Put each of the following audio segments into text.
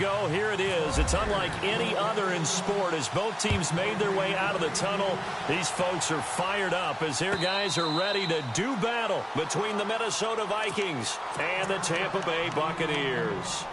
go. Here it is. It's unlike any other in sport as both teams made their way out of the tunnel. These folks are fired up as their guys are ready to do battle between the Minnesota Vikings and the Tampa Bay Buccaneers.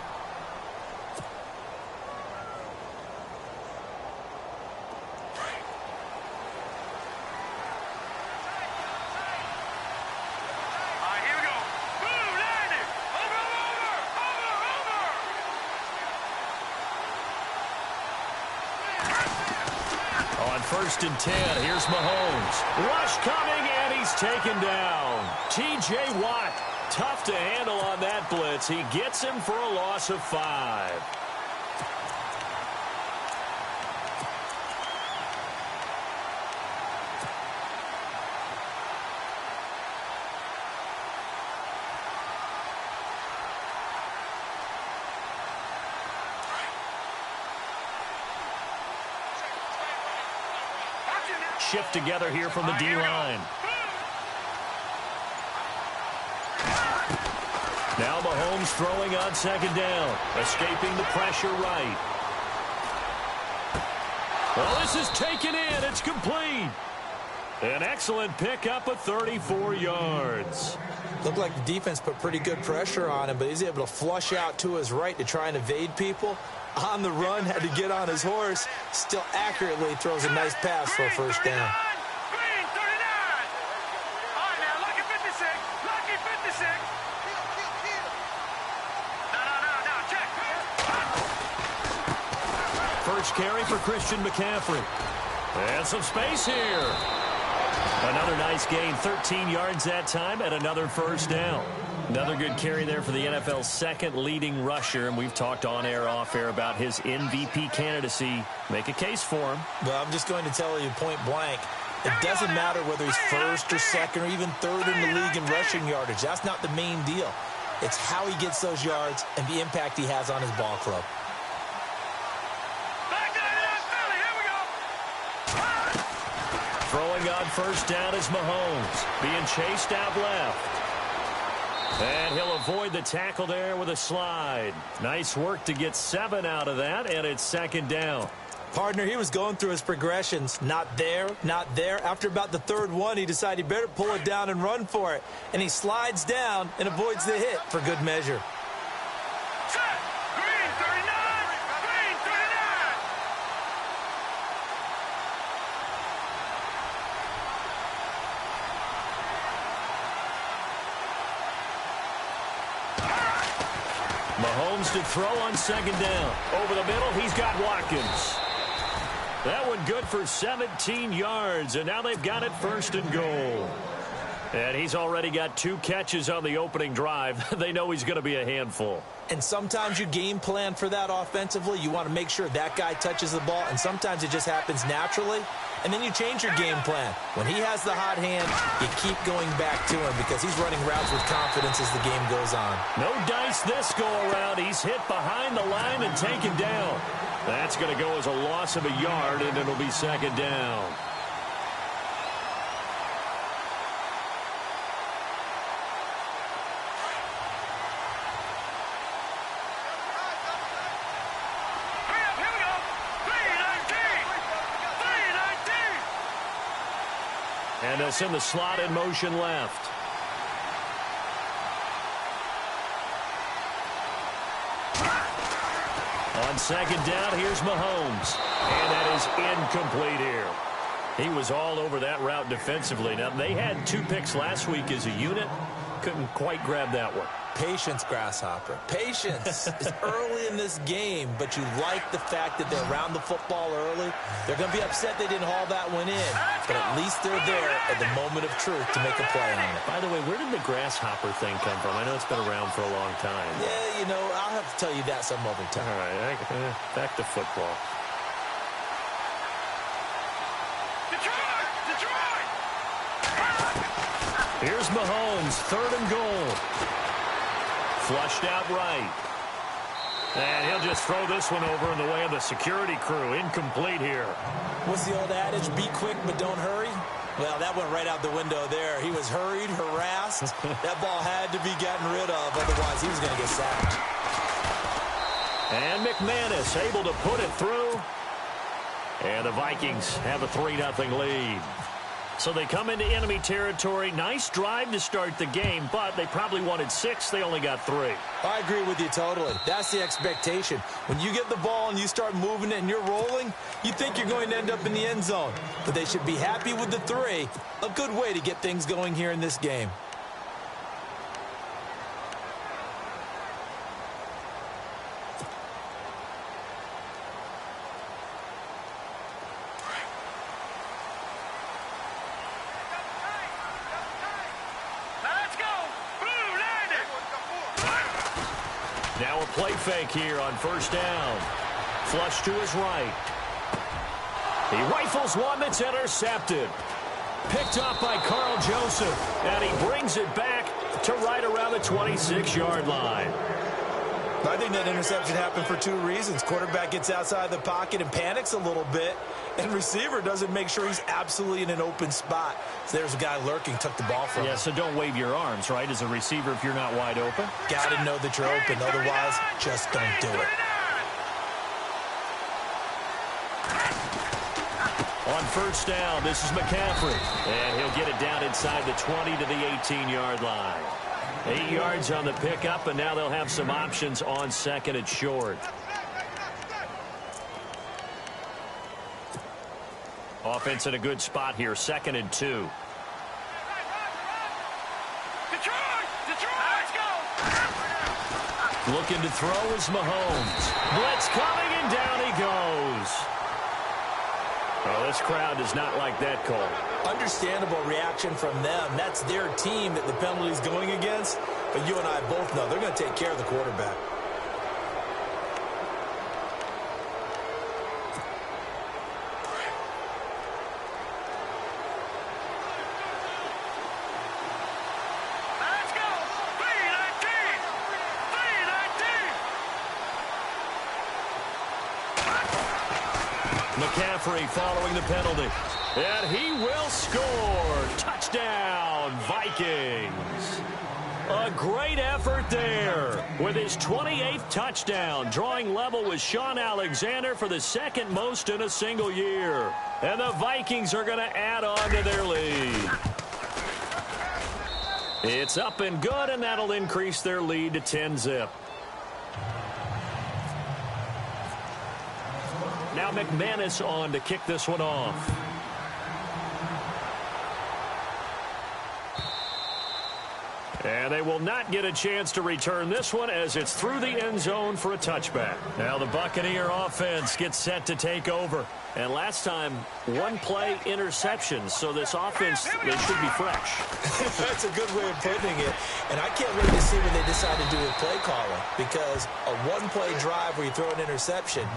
First and 10. Here's Mahomes. Rush coming, and he's taken down. T.J. Watt, tough to handle on that blitz. He gets him for a loss of 5. Shift together here from the D-line. Now Mahomes throwing on second down. Escaping the pressure right. Well, this is taken in. It's complete. An excellent pickup of 34 yards. Looked like the defense put pretty good pressure on him, but he's able to flush out to his right to try and evade people. On the run, had to get on his horse. Still accurately throws a nice pass for a first down. First carry for Christian McCaffrey. And some space here. Another nice gain, 13 yards that time, and another first down. Another good carry there for the NFL's second leading rusher, and we've talked on air, off air about his MVP candidacy. Make a case for him. Well, I'm just going to tell you point blank, it doesn't matter whether he's first or second or even third in the league in rushing yardage. That's not the main deal. It's how he gets those yards and the impact he has on his ball club. Throwing on first down is Mahomes, being chased out left. And he'll avoid the tackle there with a slide. Nice work to get 7 out of that, and it's second down. Partner, he was going through his progressions. Not there, not there. After about the third one, he decided he better pull it down and run for it. And he slides down and avoids the hit for good measure. Mahomes to throw on second down. Over the middle, he's got Watkins. That one good for 17 yards, and now they've got it first and goal. And he's already got 2 catches on the opening drive. They know he's going to be a handful. And sometimes you game plan for that offensively. You want to make sure that guy touches the ball, and sometimes it just happens naturally. And then you change your game plan. When he has the hot hand, you keep going back to him because he's running routes with confidence as the game goes on. No dice this go-around. He's hit behind the line and taken down. That's going to go as a loss of a yard, and it'll be second down. And they'll send the slot in motion left. On second down, here's Mahomes. And that is incomplete here. He was all over that route defensively. Now, they had 2 picks last week as a unit. Couldn't quite grab that one. Patience, Grasshopper. Patience is early in this game, but you like the fact that they're around the football early. They're going to be upset they didn't haul that one in, but at least they're there at the moment of truth to make a play on it. By the way, where did the Grasshopper thing come from? I know it's been around for a long time. Yeah, you know, I'll have to tell you that some other time. All right, back to football. Here's Mahomes, third and goal. Flushed out right. And he'll just throw this one over in the way of the security crew. Incomplete here. What's the old adage? Be quick, but don't hurry. Well, that went right out the window there. He was hurried, harassed. That ball had to be gotten rid of. Otherwise, he was going to get sacked. And McManus able to put it through. And the Vikings have a 3-0 lead. So they come into enemy territory. Nice drive to start the game, but they probably wanted 6. They only got 3. I agree with you totally. That's the expectation. When you get the ball and you start moving it and you're rolling, you think you're going to end up in the end zone. But they should be happy with the 3. A good way to get things going here in this game. Now a play fake here on first down. Flush to his right. He rifles one that's intercepted. Picked up by Carl Joseph. And he brings it back to right around the 26-yard line. I think that interception happened for 2 reasons. Quarterback gets outside the pocket and panics a little bit. And receiver doesn't make sure he's absolutely in an open spot. So there's a guy lurking, took the ball from him. Yeah, so don't wave your arms, right, as a receiver if you're not wide open. Got to know that you're open. Otherwise, just don't do it. On first down, this is McCaffrey. And he'll get it down inside the 20 to the 18-yard line. 8 yards on the pickup, and now they'll have some options on second and short. Offense in a good spot here, 2nd and 2. Detroit, let's go! Looking to throw is Mahomes. Blitz coming, and down he goes. Oh, this crowd does not like that call. Understandable reaction from them. That's their team that the penalty's going against. But you and I both know they're going to take care of the quarterback. Let's go! 3-19! 3-19! McCaffrey following the penalty. And he will score. Touchdown, Vikings. A great effort there with his 28th touchdown, drawing level with Sean Alexander for the 2nd most in a single year. And the Vikings are going to add on to their lead. It's up and good, and that'll increase their lead to 10-zip. Now McManus on to kick this one off. And they will not get a chance to return this one as it's through the end zone for a touchback. Now the Buccaneer offense gets set to take over. And last time, 1-play interception. So this offense, they should be fresh. That's a good way of putting it. And I can't wait to see what they decide to do with play calling. Because a 1-play drive where you throw an interception,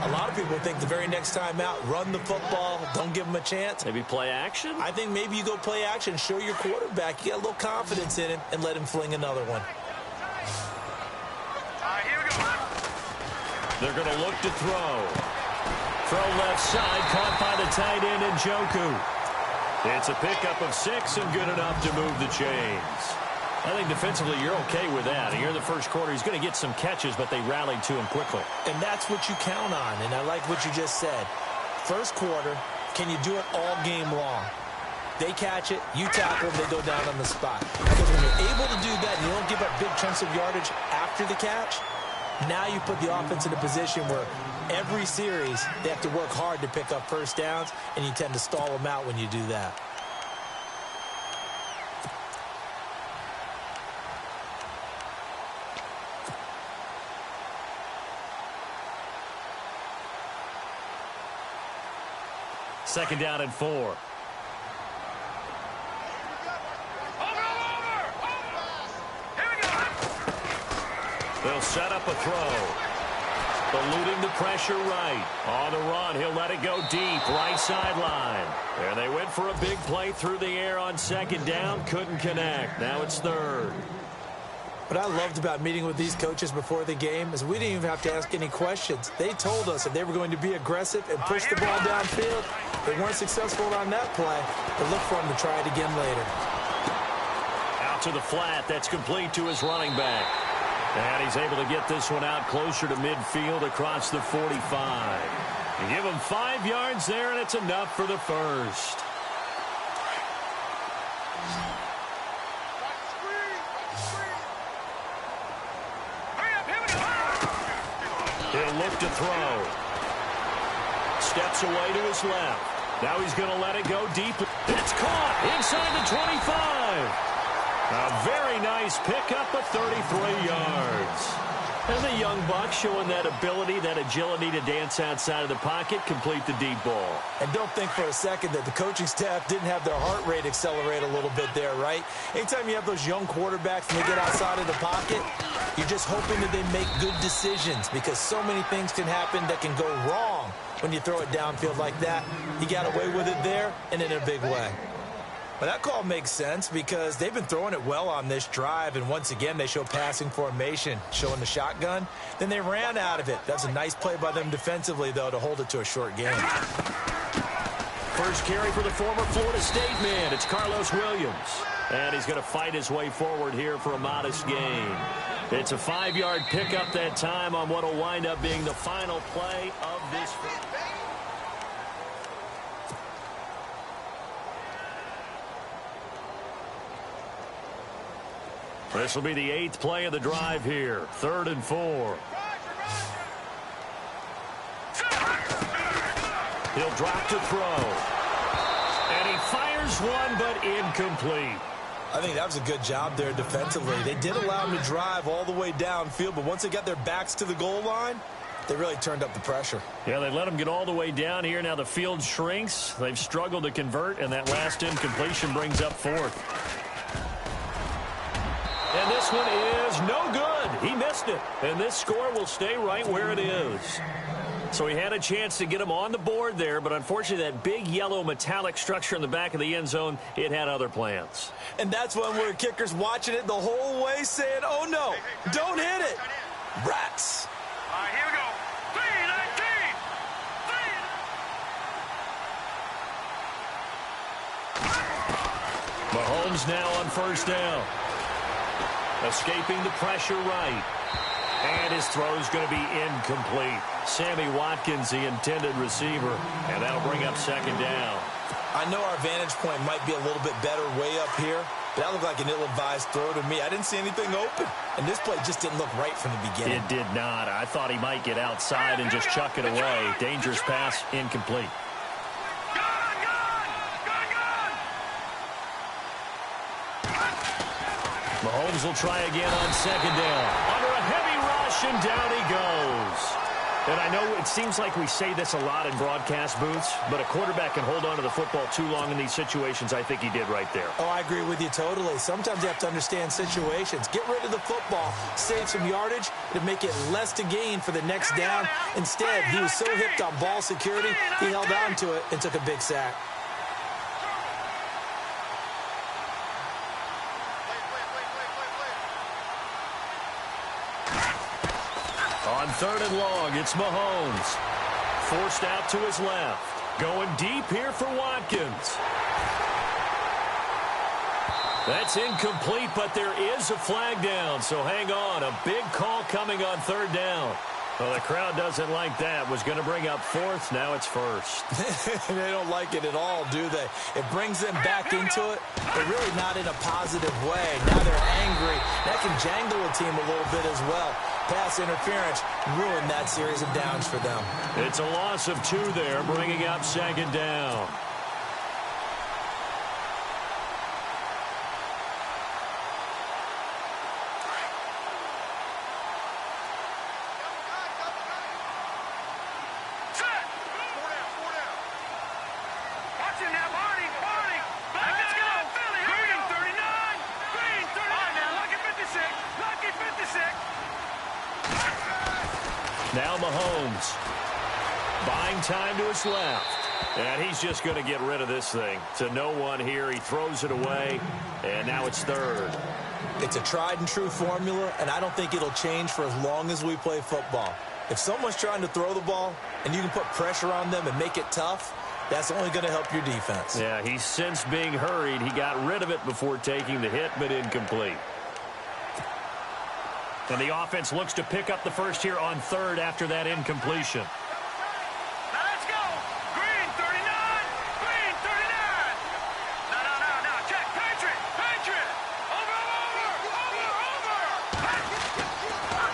a lot of people think the very next time out, run the football, don't give them a chance. Maybe play action? I think maybe you go play action, show your quarterback, you got a little confidence in him, and let him fling another one. Here we go. They're going to look to throw. Throw left side, caught by the tight end Njoku. It's a pickup of 6 and good enough to move the chains. I think defensively you're okay with that. Here in the first quarter, he's going to get some catches, but they rallied to him quickly. And that's what you count on, and I like what you just said. First quarter, can you do it all game long? They catch it, you tackle them, they go down on the spot. Because when you're able to do that and you don't give up big chunks of yardage after the catch, now you put the offense in a position where every series they have to work hard to pick up first downs, and you tend to stall them out when you do that. Second down and 4. Over! Here we go! They'll set up a throw. Eluding the pressure right. On the run, he'll let it go deep, right sideline. And they went for a big play through the air on second down. Couldn't connect. Now it's 3rd. What I loved about meeting with these coaches before the game is we didn't even have to ask any questions. They told us that they were going to be aggressive and push the ball downfield. They weren't successful on that play, but look for them to try it again later. Out to the flat. That's complete to his running back. And he's able to get this one out closer to midfield across the 45. You give him 5 yards there, and it's enough for the first. He'll look to throw. Steps away to his left. Now he's going to let it go deep. It's caught inside the 25. A very nice pickup of 33 yards. And the young buck showing that ability, that agility to dance outside of the pocket, complete the deep ball. And don't think for a second that the coaching staff didn't have their heart rate accelerate a little bit there, right? Anytime you have those young quarterbacks and they get outside of the pocket, you're just hoping that they make good decisions because so many things can happen that can go wrong when you throw it downfield like that. He got away with it there and in a big way. But that call makes sense because they've been throwing it well on this drive, and once again they show passing formation, showing the shotgun. Then they ran out of it. That's a nice play by them defensively, though, to hold it to a short game. First carry for the former Florida State man. It's Carlos Williams. And he's going to fight his way forward here for a modest gain. It's a 5-yard pickup that time on what will wind up being the final play of this. This will be the 8th play of the drive here. 3rd and 4. He'll drop to throw. And he fires one, but incomplete. I think that was a good job there defensively. They did allow him to drive all the way downfield, but once they got their backs to the goal line, they really turned up the pressure. Yeah, they let him get all the way down here. Now the field shrinks. They've struggled to convert, and that last incompletion brings up 4th. And this one is no good. He missed it. And this score will stay right where it is. So he had a chance to get him on the board there, but unfortunately that big yellow metallic structure in the back of the end zone, it had other plans. And that's when we're kickers watching it the whole way saying, oh no, don't hit it. Rats. All right, here we go. 3-19. Mahomes now on first down. Escaping the pressure right. And his throw is going to be incomplete. Sammy Watkins, the intended receiver. And that'll bring up 2nd down. I know our vantage point might be a little bit better way up here, but that looked like an ill-advised throw to me. I didn't see anything open. And this play just didn't look right from the beginning. It did not. I thought he might get outside and just chuck it away. Dangerous pass, incomplete. Mahomes will try again on 2nd down. Under a heavy rush, and down he goes. And I know it seems like we say this a lot in broadcast booths, but a quarterback can hold on to the football too long in these situations. I think he did right there. Oh, I agree with you totally. Sometimes you have to understand situations. Get rid of the football, save some yardage to make it less to gain for the next down. Instead, he was so hipped on ball security, he held on to it and took a big sack. On 3rd and long, it's Mahomes. Forced out to his left. Going deep here for Watkins. That's incomplete, but there is a flag down, so hang on. A big call coming on 3rd down. Well, the crowd doesn't like that. Was going to bring up 4th. Now it's 1st. They don't like it at all, do they? It brings them back into it, but really not in a positive way. Now they're angry. That can jangle a team a little bit as well. Pass interference ruined that series of downs for them. It's a loss of 2 there, bringing up 2nd down. Now Mahomes buying time to his left. And he's just going to get rid of this thing. To no one here. He throws it away. And now it's 3rd. It's a tried and true formula, and I don't think it'll change for as long as we play football. If someone's trying to throw the ball and you can put pressure on them and make it tough, that's only going to help your defense. Yeah, he's since being hurried. He got rid of it before taking the hit, but incomplete. And the offense looks to pick up the first here on third after that incompletion. Now let's go. Green 39. Green 39. No. Check. Patriot. Over.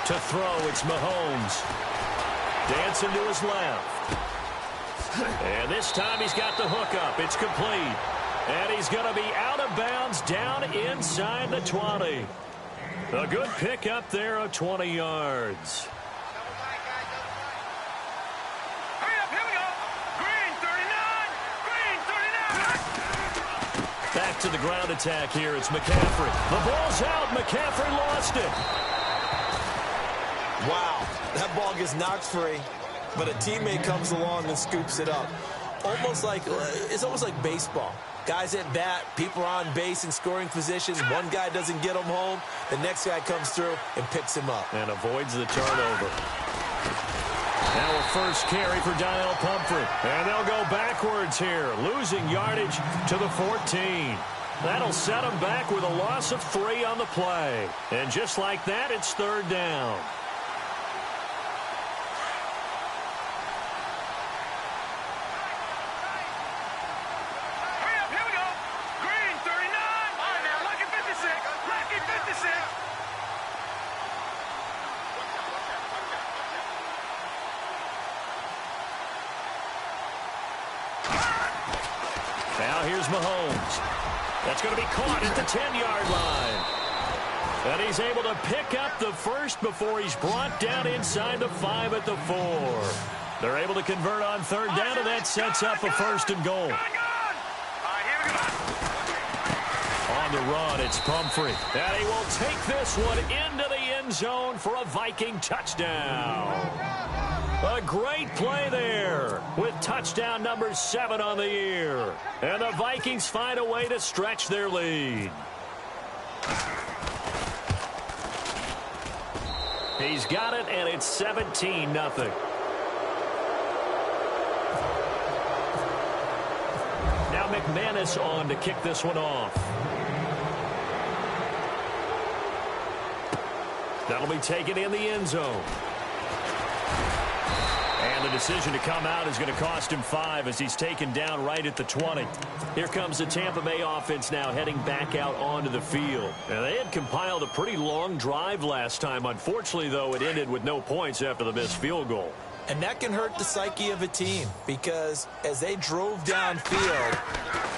To throw, it's Mahomes. Dancing to his left. And this time he's got the hook up. It's complete. And he's going to be out of bounds down inside the 20. A good pick up there of 20 yards. Hurry up, here we go. Green 39. Green 39. Back to the ground attack here. It's McCaffrey. The ball's out. McCaffrey lost it. Wow, that ball gets knocked free, but a teammate comes along and scoops it up. It's almost like baseball. Guys at bat, people are on base in scoring positions. One guy doesn't get him home. The next guy comes through and picks him up. And avoids the turnover. Now a first carry for Daniel Pumphrey. And they'll go backwards here, losing yardage to the 14. That'll set them back with a loss of 3 on the play. And just like that, it's third down. Now here's Mahomes. That's going to be caught at the 10-yard line. And he's able to pick up the first before he's brought down inside the 5 at the 4. They're able to convert on third down, and that sets up a first and goal. On the run, it's Pumphrey. And he will take this one into the end zone for a Viking touchdown. A great play there with touchdown number 7 on the year. And the Vikings find a way to stretch their lead. He's got it, and it's 17-0. Now McManus on to kick this one off. That'll be taken in the end zone. And the decision to come out is going to cost him 5 as he's taken down right at the 20. Here comes the Tampa Bay offense now heading back out onto the field. And they had compiled a pretty long drive last time. Unfortunately, though, it ended with no points after the missed field goal. And that can hurt the psyche of a team because as they drove downfield,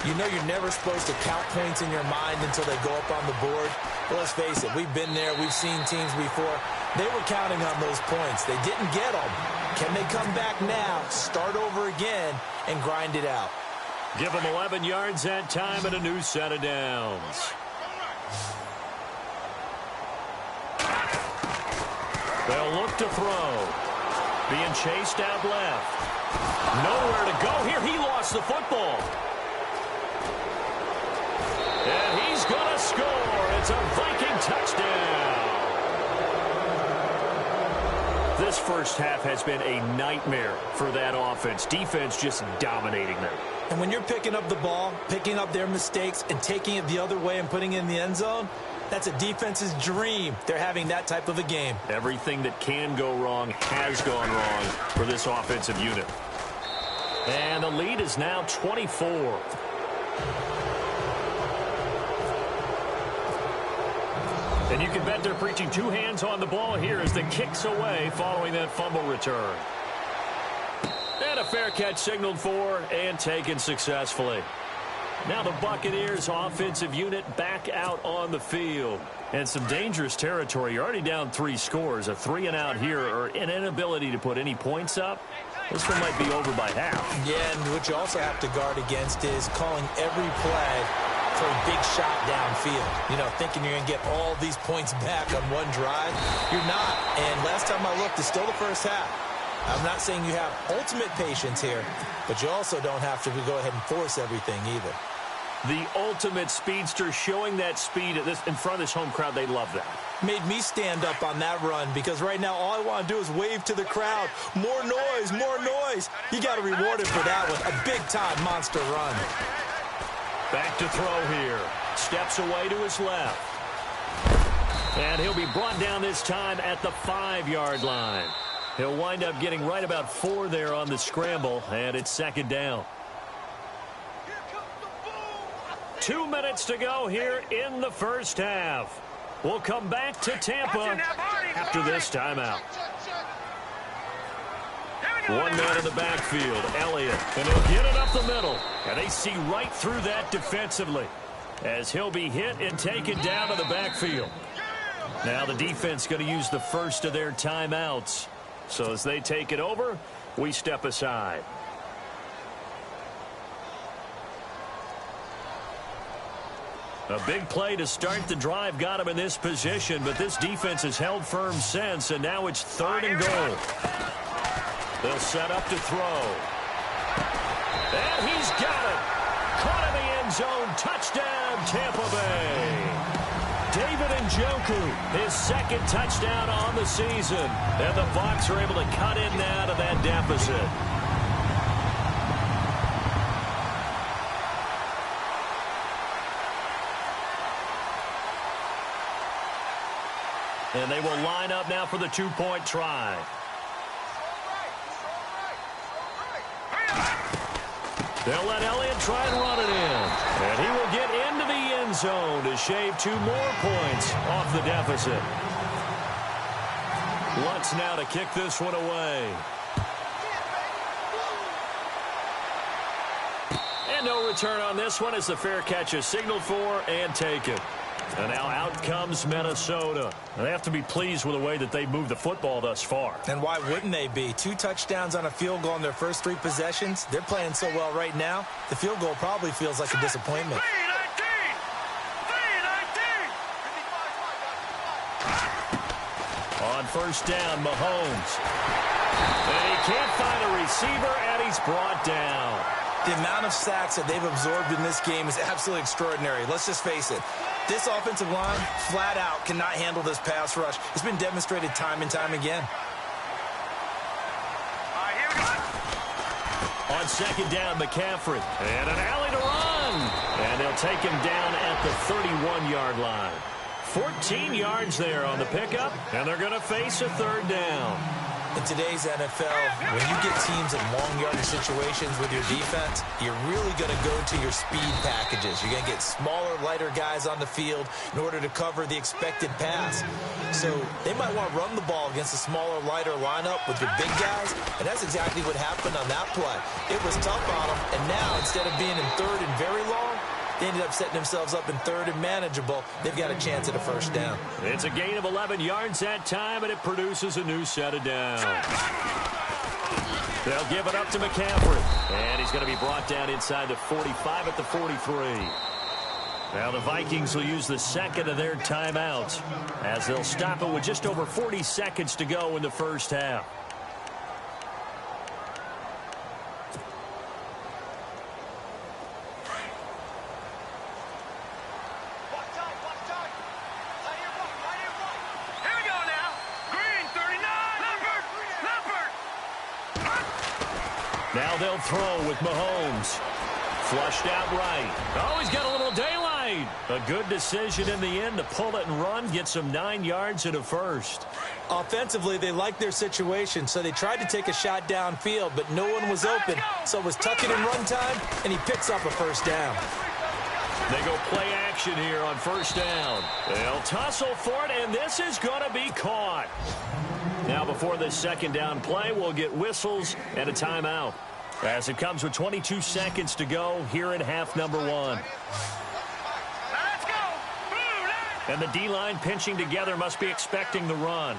you know you're never supposed to count points in your mind until they go up on the board. But let's face it, we've been there. We've seen teams before. They were counting on those points. They didn't get them. Can they come back now, start over again, and grind it out? Give them 11 yards that time and a new set of downs. They'll look to throw. Being chased out left. Nowhere to go here. He lost the football. And he's going to score. It's a Viking touchdown. This first half has been a nightmare for that offense. Defense just dominating them. And when you're picking up the ball, picking up their mistakes, and taking it the other way and putting it in the end zone, that's a defense's dream. They're having that type of a game. Everything that can go wrong has gone wrong for this offensive unit. And the lead is now 24. And you can bet they're preaching 2 hands on the ball here as the kick's away following that fumble return. And a fair catch signaled for and taken successfully. Now the Buccaneers offensive unit back out on the field. And some dangerous territory. You're already down 3 scores. A 3-and-out here or an inability to put any points up. This one might be over by half. Yeah, and what you also have to guard against is calling every play for a big shot downfield. You know, thinking you're going to get all these points back on one drive. You're not. And last time I looked, it's still the first half. I'm not saying you have ultimate patience here, but you also don't have to go ahead and force everything either. The ultimate speedster showing that speed at in front of this home crowd. They love that. Made me stand up on that run because right now all I want to do is wave to the crowd. More noise, more noise. You got to reward him for that one. A big-time monster run. Back to throw here. Steps away to his left. And he'll be brought down this time at the 5-yard line. He'll wind up getting right about 4 there on the scramble, and it's second down. 2 minutes to go here in the first half. We'll come back to Tampa after this timeout. 1 man in the backfield, Elliott, and he'll get it up the middle. And they see right through that defensively as he'll be hit and taken down to the backfield. Now the defense going to use the first of their timeouts. So as they take it over, we step aside. A big play to start the drive got him in this position, but this defense has held firm since, and now it's 3rd and goal. They'll set up to throw. And he's got it. Caught in the end zone. Touchdown, Tampa Bay. David Njoku, his 2nd touchdown on the season. And the Bucs are able to cut in now to that deficit. And they will line up now for the 2-point try. They'll let Elliott try and run it in. And he will get into the end zone to shave 2 more points off the deficit. Lutz now to kick this one away. And no return on this one as the fair catch is signaled for and taken. And now out comes Minnesota. They have to be pleased with the way that they moved the football thus far. And why wouldn't they be? 2 touchdowns on a field goal in their first 3 possessions. They're playing so well right now, the field goal probably feels like a disappointment. On first down, Mahomes. And he can't find a receiver, and he's brought down. The amount of sacks that they've absorbed in this game is absolutely extraordinary. Let's just face it. This offensive line, flat out, cannot handle this pass rush. It's been demonstrated time and time again. On second down, McCaffrey. And an alley to run. And they'll take him down at the 31-yard line. 14 yards there on the pickup, and they're going to face a 3rd down. In today's NFL, when you get teams in long yardage situations with your defense, you're really going to go to your speed packages. You're going to get smaller, lighter guys on the field in order to cover the expected pass. So they might want to run the ball against a smaller, lighter lineup with your big guys, and that's exactly what happened on that play. It was tough on them, and now instead of being in 3rd and very long, they ended up setting themselves up in 3rd and manageable. They've got a chance at a first down. It's a gain of 11 yards that time, and it produces a new set of downs. They'll give it up to McCaffrey. And he's going to be brought down inside the 45 at the 43. Now the Vikings will use the 2nd of their timeouts as they'll stop it with just over 40 seconds to go in the first half. Now they'll throw with Mahomes. Flushed out right. Oh, he's got a little daylight. A good decision in the end to pull it and run, get some 9 yards and a first. Offensively, they liked their situation, so they tried to take a shot downfield, but no one was open. So it was tuck it and run time, and he picks up a first down. They go play action here on first down. They'll tussle for it, and this is going to be caught. Now before this second down play, we'll get whistles and a timeout, as it comes with 22 seconds to go here in half number 1. Let's go. And the D-line pinching together must be expecting the run.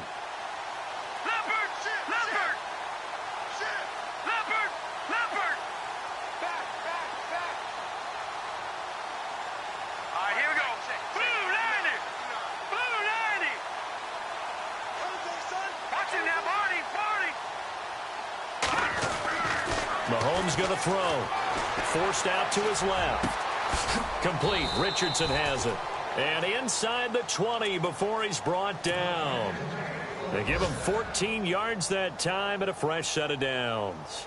Mahomes going to throw. Forced out to his left. Complete. Richardson has it. And inside the 20 before he's brought down. They give him 14 yards that time and a fresh set of downs.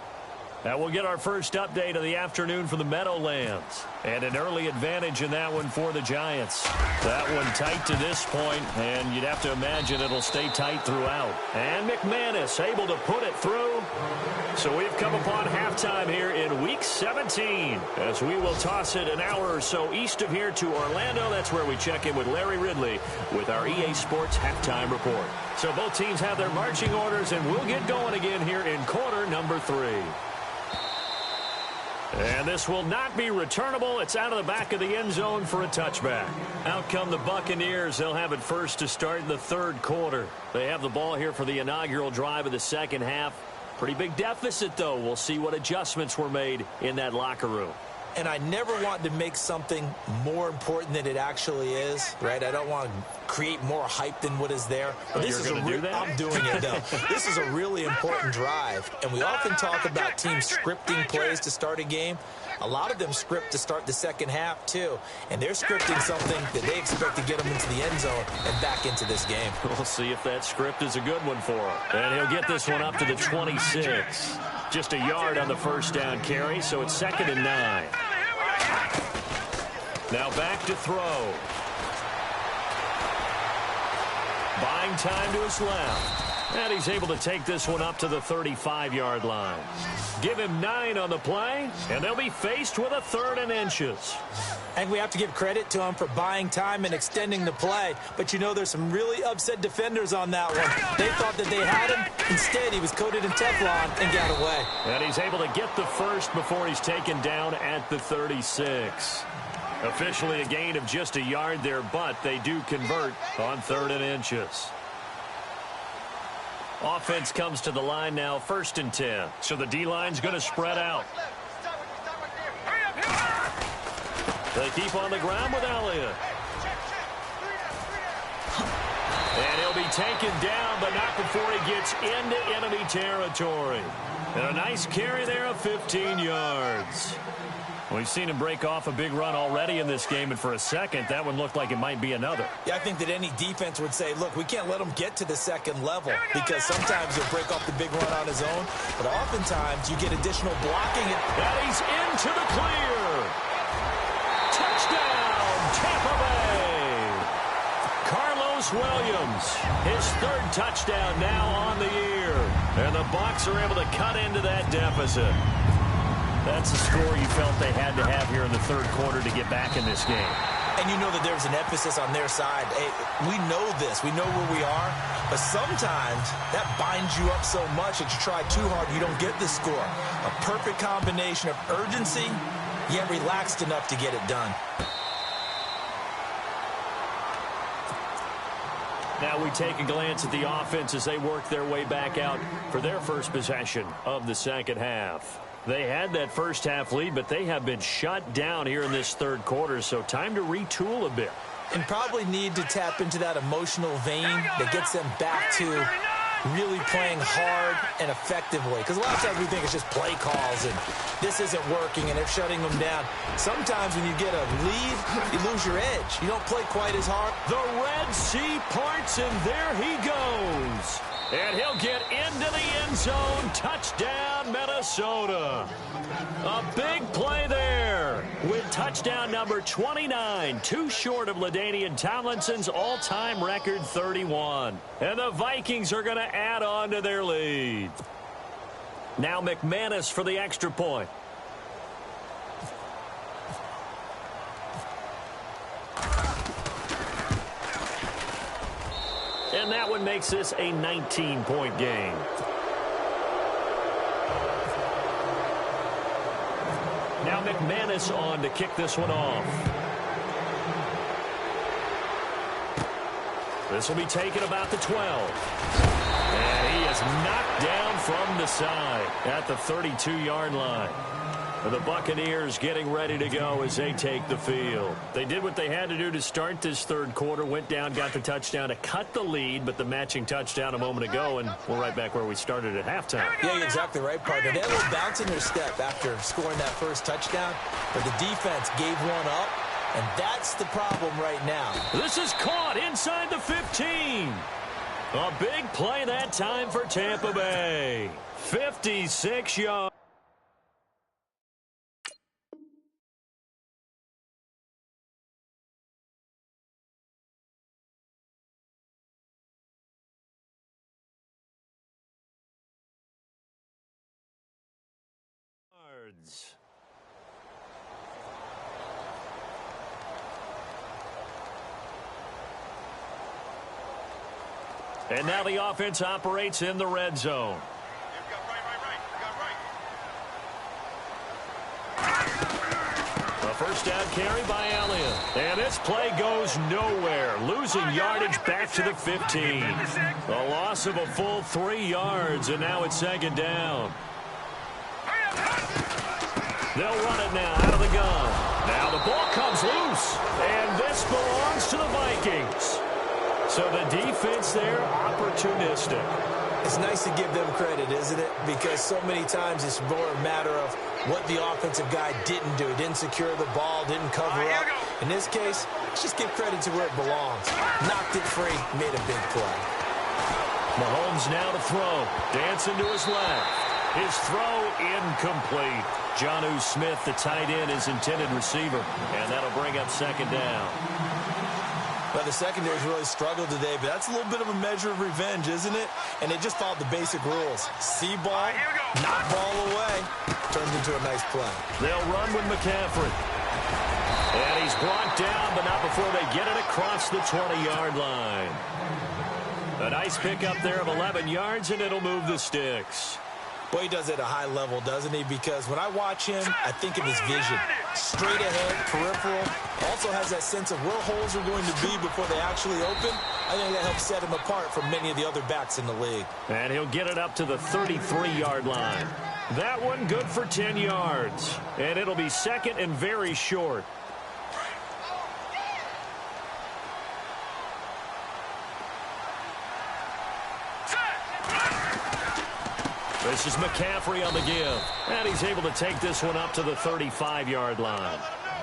Now we'll get our first update of the afternoon from the Meadowlands. And an early advantage in that one for the Giants. That one tight to this point, and you'd have to imagine it'll stay tight throughout. And McManus able to put it through. So we've come upon halftime here in Week 17 as we will toss it an hour or so east of here to Orlando. That's where we check in with Larry Ridley with our EA Sports Halftime Report. So both teams have their marching orders, and we'll get going again here in quarter number 3. And this will not be returnable. It's out of the back of the end zone for a touchback. Out come the Buccaneers. They'll have it first to start in the third quarter. They have the ball here for the inaugural drive of the second half. Pretty big deficit, though. We'll see what adjustments were made in that locker room. And I never want to make something more important than it actually is, right? I don't want to create more hype than what is there. But this is I'm doing it, though. This is a really important drive. And we often talk about teams scripting plays to start a game. A lot of them script to start the second half, too. And they're scripting something that they expect to get them into the end zone and back into this game. We'll see if that script is a good one for him. And he'll get this one up to the 26. Just a yard on the first down carry, so it's 2nd and 9. Now back to throw. Buying time to his left. And he's able to take this one up to the 35-yard line. Give him 9 on the play, and they'll be faced with a 3rd and inches. And we have to give credit to him for buying time and extending the play. But, you know, there's some really upset defenders on that one. They thought that they had him. Instead, he was coated in Teflon and got away. And he's able to get the first before he's taken down at the 36. Officially a gain of just a yard there, but they do convert on 3rd and inches. Offense comes to the line now, 1st and 10. So the D-line's going to spread out. They keep on the ground with Elliott. And he'll be taken down, but not before he gets into enemy territory. And a nice carry there of 15 yards. We've seen him break off a big run already in this game, and for a second, that one looked like it might be another. Yeah, I think that any defense would say, look, we can't let him get to the second level because sometimes he'll break off the big run on his own, but oftentimes you get additional blocking. And he's into the clear. Touchdown, Tampa Bay. Carlos Williams, his 3rd touchdown now on the year. And the Bucs are able to cut into that deficit. That's a score you felt they had to have here in the third quarter to get back in this game. And you know that there's an emphasis on their side. Hey, we know this. We know where we are. But sometimes that binds you up so much that you try too hard, you don't get the score. A perfect combination of urgency, yet relaxed enough to get it done. Now we take a glance at the offense as they work their way back out for their first possession of the second half. They had that first half lead, but they have been shut down here in this third quarter, so time to retool a bit. And probably need to tap into that emotional vein that gets them back to really playing hard and effectively. Because a lot of times we think it's just play calls and this isn't working and they're shutting them down. Sometimes when you get a lead, you lose your edge. You don't play quite as hard. The Red Sea parts, and there he goes. And he'll get into the end zone. Touchdown, Minnesota. A big play there with touchdown number 29, too short of LaDainian Tomlinson's all-time record 31. And the Vikings are going to add on to their lead. Now McManus for the extra point. And that one makes this a 19-point game. Now McManus on to kick this one off. This will be taken about the 12. And he is knocked down from the side at the 32-yard line. The Buccaneers getting ready to go as they take the field. They did what they had to do to start this third quarter, went down, got the touchdown to cut the lead, but the matching touchdown a moment ago, and we're right back where we started at halftime. Yeah, you're exactly right, partner. They had a little bounce in their step after scoring that first touchdown, but the defense gave one up, and that's the problem right now. This is caught inside the 15. A big play that time for Tampa Bay. 56 yards. yards. And now the offense operates in the red zone. A first down carry by Elliott. And this play goes nowhere. Losing yardage back to the 15. A loss of a full 3 yards, and now it's second down. They'll run it now out of the gun. Now the ball comes loose. And this belongs to the Vikings. So the defense there, opportunistic. It's nice to give them credit, isn't it? Because so many times it's more a matter of what the offensive guy didn't do. Didn't secure the ball, didn't cover up. In this case, let's just give credit to where it belongs. Knocked it free, made a big play. Mahomes now to throw. Dancing to his left. His throw incomplete. Jonnu Smith, the tight end, his intended receiver. And that'll bring up second down. Well, the secondary's really struggled today, but that's a little bit of a measure of revenge, isn't it? And they just followed the basic rules. See ball, knock ball away. Turns into a nice play. They'll run with McCaffrey. And he's brought down, but not before they get it across the 20-yard line. A nice pickup there of 11 yards, and it'll move the sticks. Well, he does it at a high level, doesn't he? Because when I watch him, I think of his vision. Straight ahead, peripheral. Also has that sense of where holes are going to be before they actually open. I think that helps set him apart from many of the other backs in the league. And he'll get it up to the 33-yard line. That one good for 10 yards. And it'll be second and very short. This is McCaffrey on the give. And he's able to take this one up to the 35-yard line.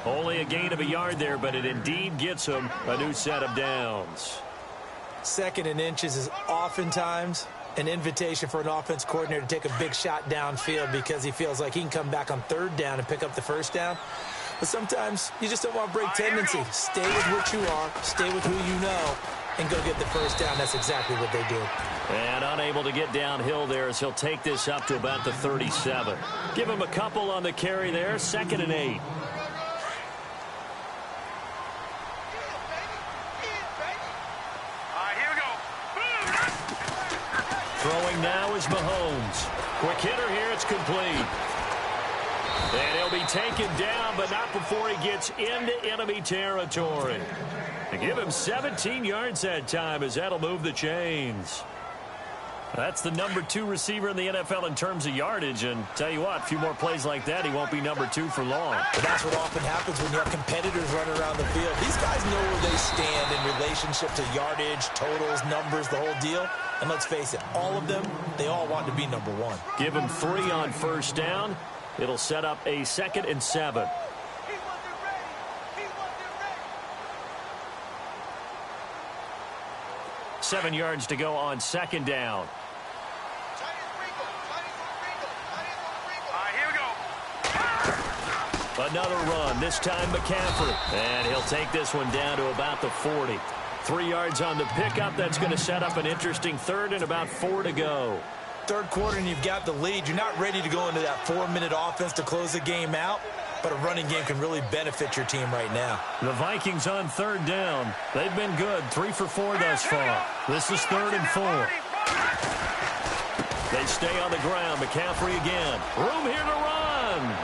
Only a gain of a yard there, but it indeed gets him a new set of downs. Second and inches is oftentimes an invitation for an offense coordinator to take a big shot downfield because he feels like he can come back on third down and pick up the first down. But sometimes you just don't want to break tendency. Stay with what you are, stay with who you know, and go get the first down. That's exactly what they did. And unable to get downhill there as he'll take this up to about the 37. Give him a couple on the carry there, 2nd and 8. Throwing now is Mahomes. Quick hitter here, it's complete. And he'll be taken down, but not before he gets into enemy territory. And give him 17 yards that time as that'll move the chains. That's the number 2 receiver in the NFL in terms of yardage. And tell you what, a few more plays like that, he won't be number 2 for long. But that's what often happens when you have competitors running around the field. These guys know where they stand in relationship to yardage, totals, numbers, the whole deal. And let's face it, all of them, they all want to be number 1. Give him 3 on first down. It'll set up a 2nd and 7. Seven yards to go on second down. Another run, this time McCaffrey. And he'll take this one down to about the 40. 3 yards on the pickup. That's going to set up an interesting third and about 4 to go. Third quarter and you've got the lead. You're not ready to go into that 4-minute offense to close the game out. But a running game can really benefit your team right now. The Vikings on third down. They've been good. 3 for 4 thus far. This is 3rd and 4. They stay on the ground. McCaffrey again. Room here to run.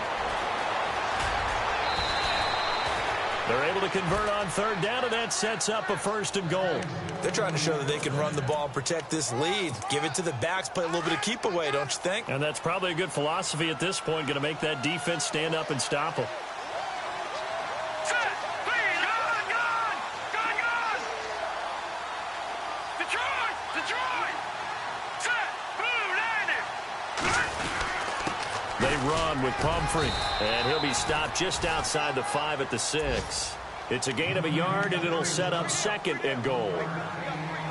They're able to convert on third down, and that sets up a 1st and goal. They're trying to show that they can run the ball, protect this lead. Give it to the backs, play a little bit of keep away, don't you think? And that's probably a good philosophy at this point, going to make that defense stand up and stop them. They run with Pumphrey, and he'll be stopped just outside the 5 at the 6. It's a gain of a yard, and it'll set up 2nd and goal.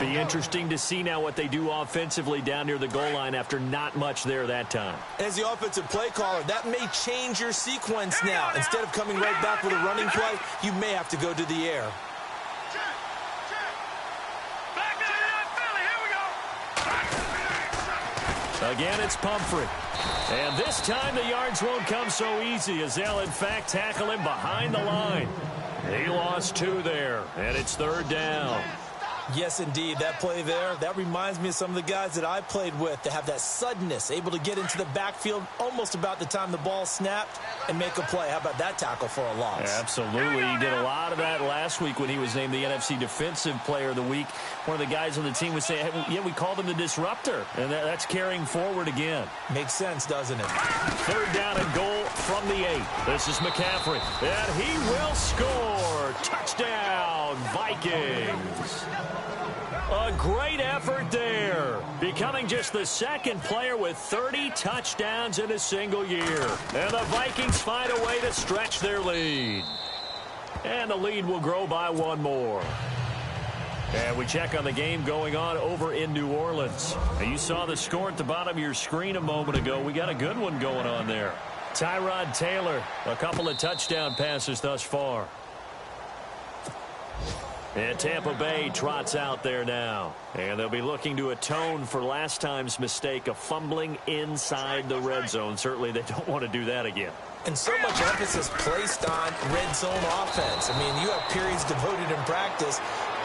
Be interesting to see now what they do offensively down near the goal line after not much there that time. As the offensive play caller, that may change your sequence now. Instead of coming right back with a running play, you may have to go to the air. Again, it's Pumphrey. And this time the yards won't come so easy as they'll, in fact, tackle him behind the line. He lost 2 there, and it's 3rd down. Yes, indeed. That play there, that reminds me of some of the guys that I played with that have that suddenness, able to get into the backfield almost about the time the ball snapped and make a play. How about that tackle for a loss? Absolutely. He did a lot of that last week when he was named the NFC Defensive Player of the Week. One of the guys on the team was saying, hey, yeah, we called him the disruptor, and that's carrying forward again. Makes sense, doesn't it? 3rd down and goal from the 8. This is McCaffrey, and he will score. Touchdown, Vikings. A great effort there, becoming just the 2nd player with 30 touchdowns in a single year. And the Vikings find a way to stretch their lead. And the lead will grow by 1 more. And we check on the game going on over in New Orleans. And you saw the score at the bottom of your screen a moment ago. We got a good one going on there. Tyrod Taylor, a couple of touchdown passes thus far. And Tampa Bay trots out there now. And they'll be looking to atone for last time's mistake of fumbling inside the red zone. Certainly they don't want to do that again. And so much emphasis placed on red zone offense. I mean, you have periods devoted in practice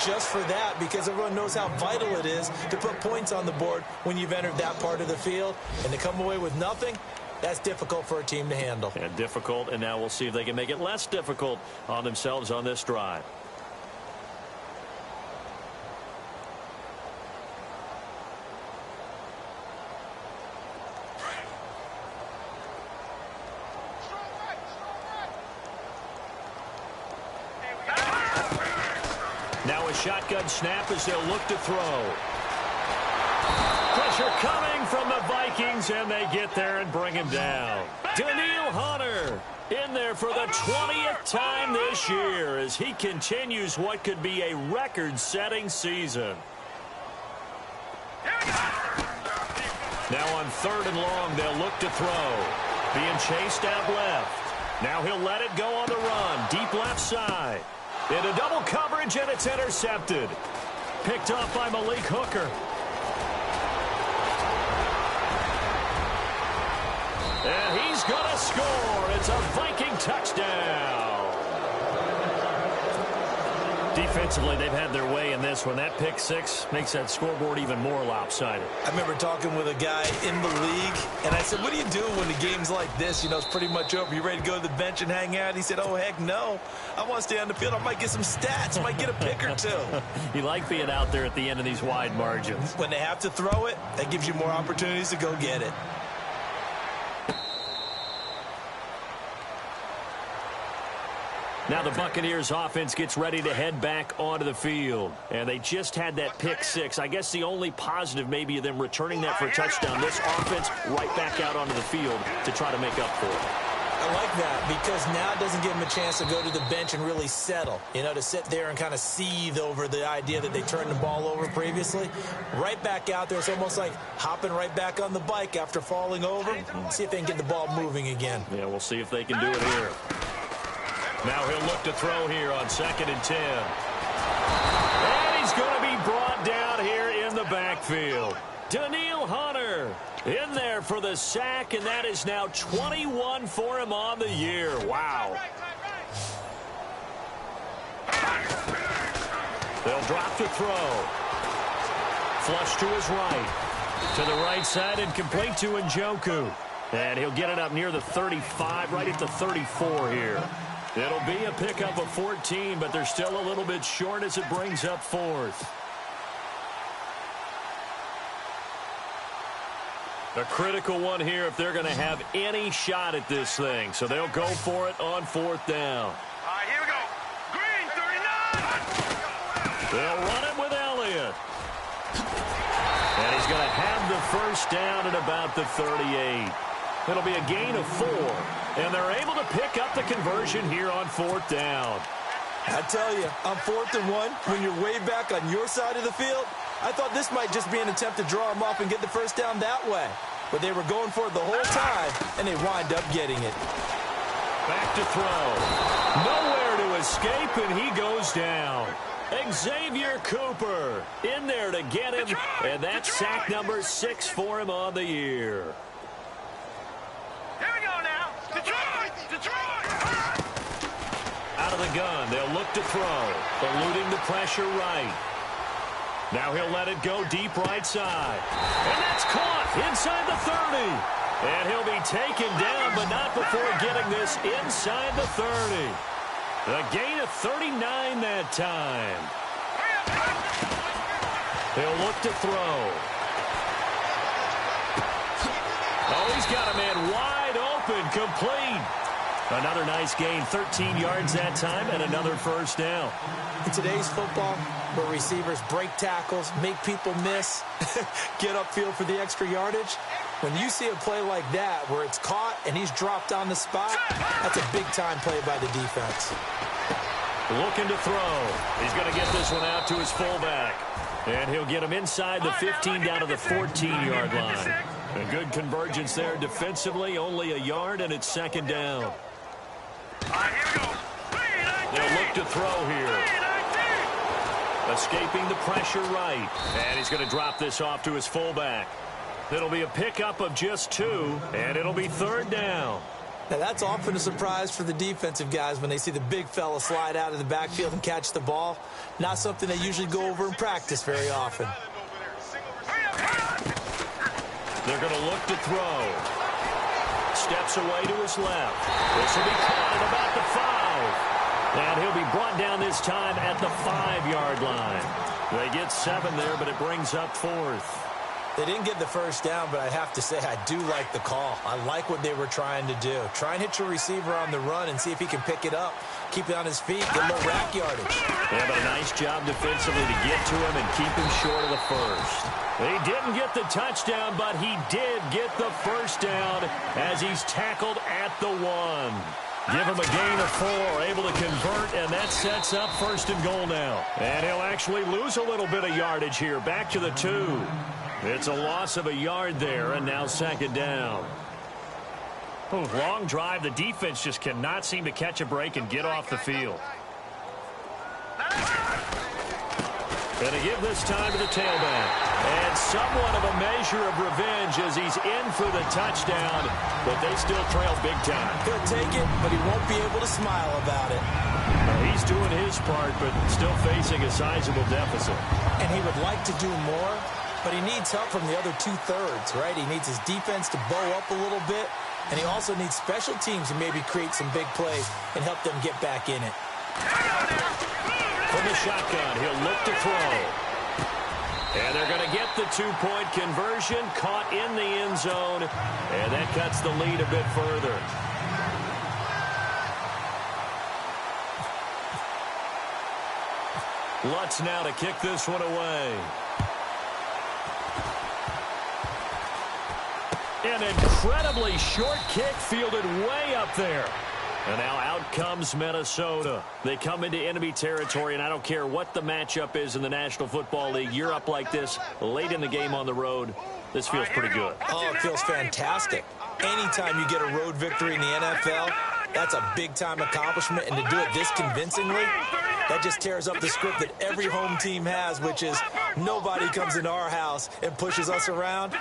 just for that because everyone knows how vital it is to put points on the board when you've entered that part of the field. And to come away with nothing, that's difficult for a team to handle. And difficult, and now we'll see if they can make it less difficult on themselves on this drive. Now a shotgun snap as they'll look to throw. Pressure coming from the Vikings, and they get there and bring him down. Danielle Hunter in there for the 20th time this year as he continues what could be a record-setting season. Now on 3rd and long, they'll look to throw. Being chased out left. Now he'll let it go on the run. Deep left side. Into double coverage, and it's intercepted. Picked off by Malik Hooker. And he's going to score. It's a Viking touchdown. Defensively, they've had their way in this one. That pick 6 makes that scoreboard even more lopsided. I remember talking with a guy in the league, and I said, what do you do when the game's like this? You know, it's pretty much over. You ready to go to the bench and hang out? He said, oh, heck no. I want to stay on the field. I might get some stats. I might get a pick or 2. You like being out there at the end of these wide margins. When they have to throw it, that gives you more opportunities to go get it. Now the Buccaneers offense gets ready to head back onto the field. And they just had that pick 6. I guess the only positive maybe of them returning that for a touchdown. This offense right back out onto the field to try to make up for it. I like that because now it doesn't give them a chance to go to the bench and really settle. You know, to sit there and kind of seethe over the idea that they turned the ball over previously. Right back out there. It's almost like hopping right back on the bike after falling over. See if they can get the ball moving again. Yeah, we'll see if they can do it here. Now he'll look to throw here on 2nd and 10. And he's going to be brought down here in the backfield. Danielle Hunter in there for the sack, and that is now 21 for him on the year. Wow. They'll drop to throw. Flush to his right. To the right side and complete to Njoku. And he'll get it up near the 35, right at the 34 here. It'll be a pickup of 14, but they're still a little bit short as it brings up 4th. A critical one here if they're going to have any shot at this thing. So they'll go for it on 4th down. All right, here we go. Green, 39. They'll run it with Elliott. And he's going to have the first down at about the 38. It'll be a gain of 4. And they're able to pick up the conversion here on 4th down. I tell you, on 4th and 1, when you're way back on your side of the field, I thought this might just be an attempt to draw them off and get the first down that way. But they were going for it the whole time, and they wind up getting it. Back to throw. Nowhere to escape, and he goes down. Xavier Cooper in there to get him, and that's sack number 6 for him on the year. Here we go now. Detroit! Detroit! Out of the gun, they'll look to throw, eluding the pressure right. Now he'll let it go deep right side. And that's caught inside the 30. And he'll be taken down, but not before getting this inside the 30. A gain of 39 that time. He'll look to throw. Oh, he's got a man wide open, complete. Another nice gain, 13 yards that time, and another first down. In today's football, where receivers break tackles, make people miss, get upfield for the extra yardage, when you see a play like that where it's caught and he's dropped on the spot, that's a big-time play by the defense. Looking to throw. He's going to get this one out to his fullback. And he'll get him inside the 15 down to the 14-yard line. A good convergence there defensively, only a yard, and it's second down. They'll look to throw here. Escaping the pressure right. And he's going to drop this off to his fullback. It'll be a pickup of just 2, and it'll be third down. Now, that's often a surprise for the defensive guys when they see the big fella slide out of the backfield and catch the ball. Not something they usually go over in practice very often. They're going to look to throw. Steps away to his left. This will be caught at about the 5. And he'll be brought down this time at the 5-yard line. They get 7 there, but it brings up 4th. They didn't get the first down, but I have to say I do like the call. I like what they were trying to do. Try and hit your receiver on the run and see if he can pick it up. Keep it on his feet. Get a little rack yardage. Yeah, but a nice job defensively to get to him and keep him short of the first. He didn't get the touchdown, but he did get the first down as he's tackled at the 1. Give him a gain of 4, able to convert, and that sets up first and goal now. And he'll actually lose a little bit of yardage here, back to the 2. It's a loss of a yard there, and now second down. Oh, long drive. The defense just cannot seem to catch a break and get off the field. Going to give this time to the tailback. And somewhat of a measure of revenge as he's in for the touchdown, but they still trail big time. He'll take it, but he won't be able to smile about it. Well, he's doing his part, but still facing a sizable deficit. And he would like to do more, but he needs help from the other 2/3, right? He needs his defense to bow up a little bit, and he also needs special teams to maybe create some big plays and help them get back in it. From the shotgun, he'll look to throw. And they're going to get the 2-point conversion, caught in the end zone, and that cuts the lead a bit further. Lutz now to kick this one away. An incredibly short kick fielded way up there. And now out comes Minnesota. They come into enemy territory, and I don't care what the matchup is in the National Football League. You're up like this late in the game on the road. This feels pretty good. Oh, it feels fantastic. Anytime you get a road victory in the NFL, that's a big-time accomplishment. And to do it this convincingly, that just tears up the script that every home team has, which is nobody comes into our house and pushes us around.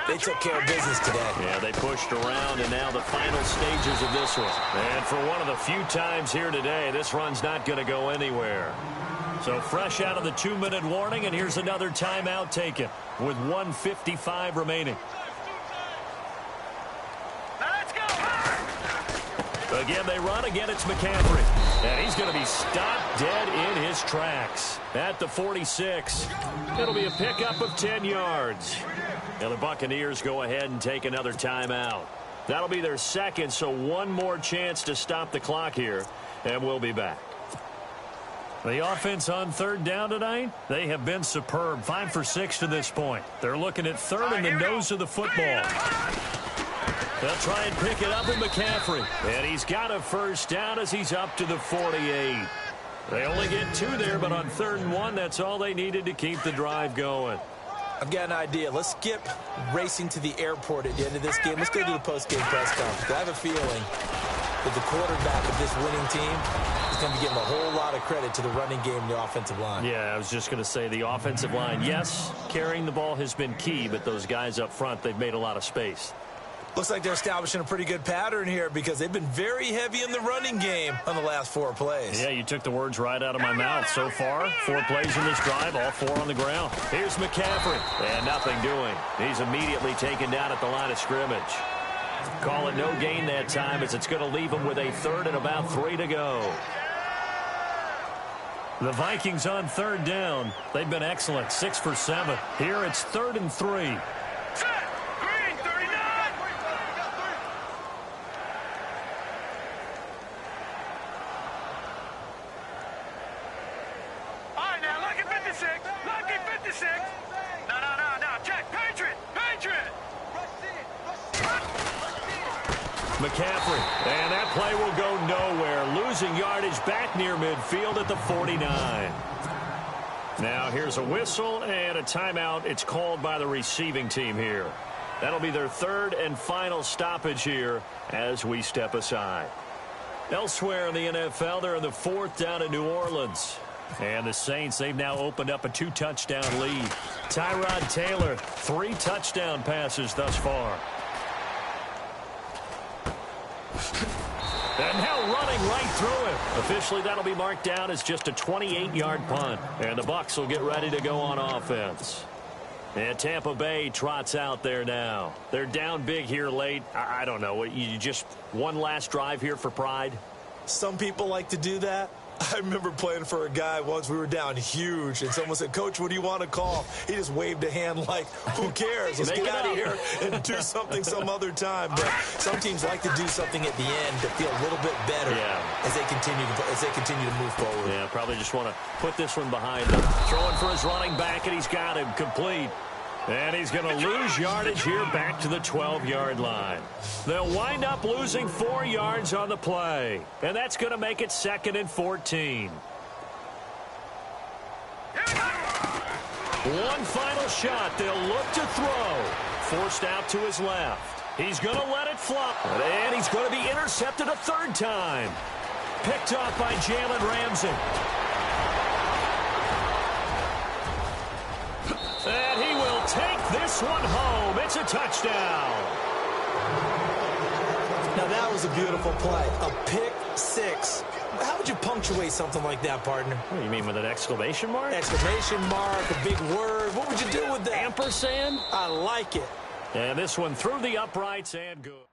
They took care of business today. Yeah, they pushed around, and now the final stages of this one. And for one of the few times here today, this run's not going to go anywhere. So fresh out of the 2-minute warning, and here's another timeout taken with 1:55 remaining. Again, they run. Again, it's McCaffrey. And he's going to be stopped dead in his tracks at the 46. It'll be a pickup of 10 yards. Now the Buccaneers go ahead and take another timeout. That'll be their second, so one more chance to stop the clock here, and we'll be back. The offense on third down tonight, they have been superb. 5 for 6 to this point. They're looking at third in the nose of the football. They'll try and pick it up with McCaffrey. And he's got a first down as he's up to the 48. They only get 2 there, but on 3rd and 1, that's all they needed to keep the drive going. I've got an idea. Let's skip racing to the airport at the end of this game. Let's go to the post-game press conference. I have a feeling that the quarterback of this winning team is going to be giving a whole lot of credit to the running game and the offensive line. Yeah, I was just going to say the offensive line, yes, carrying the ball has been key, but those guys up front, they've made a lot of space. Looks like they're establishing a pretty good pattern here because they've been very heavy in the running game on the last 4 plays. Yeah, you took the words right out of my mouth. So far, 4 plays in this drive, all 4 on the ground. Here's McCaffrey, and nothing doing. He's immediately taken down at the line of scrimmage. Call it no gain that time as it's going to leave him with a 3rd and about 3 to go. The Vikings on 3rd down. They've been excellent, 6 for 7. Here it's 3rd and 3. McCaffrey, and that play will go nowhere, losing yardage back near midfield at the 49. Now here's a whistle and a timeout. It's called by the receiving team here. That'll be their 3rd and final stoppage here as we step aside. Elsewhere in the NFL, they're in the 4th down in New Orleans. And the Saints, they've now opened up a 2-touchdown lead. Tyrod Taylor, 3 touchdown passes thus far. And now running right through him. Officially, that'll be marked down as just a 28-yard punt. And the Bucs will get ready to go on offense. And Tampa Bay trots out there now. They're down big here late. I don't know. You just one last drive here for pride? Some people like to do that. I remember playing for a guy once. We were down huge, and someone said, "Coach, what do you want to call?" He just waved a hand like, who cares? Let's get out of here and do something some other time. But some teams like to do something at the end to feel a little bit better as they continue to move forward. Yeah, probably just want to put this one behind them. Throwing for his running back, and he's got him complete. And he's going to lose yardage here back to the 12-yard line. They'll wind up losing 4 yards on the play. And that's going to make it 2nd and 14. One final shot. They'll look to throw. Forced out to his left. He's going to let it fly. And he's going to be intercepted a 3rd time. Picked off by Jalen Ramsey. And he will take this one home. It's a touchdown. Now that was a beautiful play. A pick 6. How would you punctuate something like that, partner? What do you mean, with an exclamation mark? Exclamation mark, a big word. What would you do with that? Ampersand? I like it. And this one through the uprights and good.